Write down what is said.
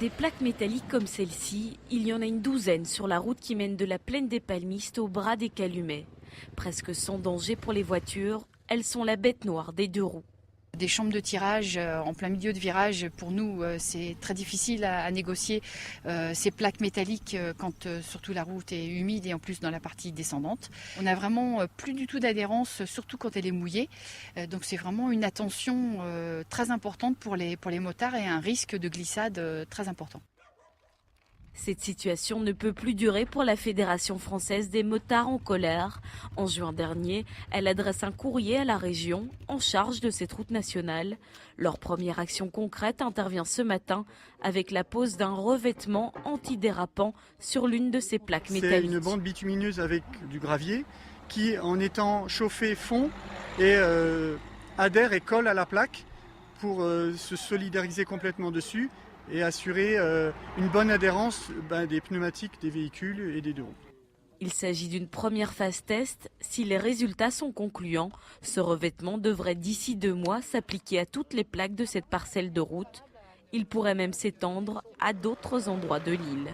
Des plaques métalliques comme celle-ci, il y en a une douzaine sur la route qui mène de la plaine des Palmistes au bras des Calumets. Presque sans danger pour les voitures, elles sont la bête noire des deux roues. Des chambres de tirage en plein milieu de virage, pour nous, c'est très difficile à négocier ces plaques métalliques quand surtout la route est humide et en plus dans la partie descendante. On n'a vraiment plus du tout d'adhérence, surtout quand elle est mouillée. Donc c'est vraiment une attention très importante pour les motards et un risque de glissade très important. Cette situation ne peut plus durer pour la Fédération française des motards en colère. En juin dernier, elle adresse un courrier à la région en charge de cette route nationale. Leur première action concrète intervient ce matin avec la pose d'un revêtement antidérapant sur l'une de ces plaques métalliques. C'est une bande bitumineuse avec du gravier qui, en étant chauffée, fond et adhère et colle à la plaque pour se solidariser complètement dessus et assurer une bonne adhérence des pneumatiques des véhicules et des deux roues. Il s'agit d'une première phase test. Si les résultats sont concluants, ce revêtement devrait d'ici 2 mois s'appliquer à toutes les plaques de cette parcelle de route. Il pourrait même s'étendre à d'autres endroits de l'île.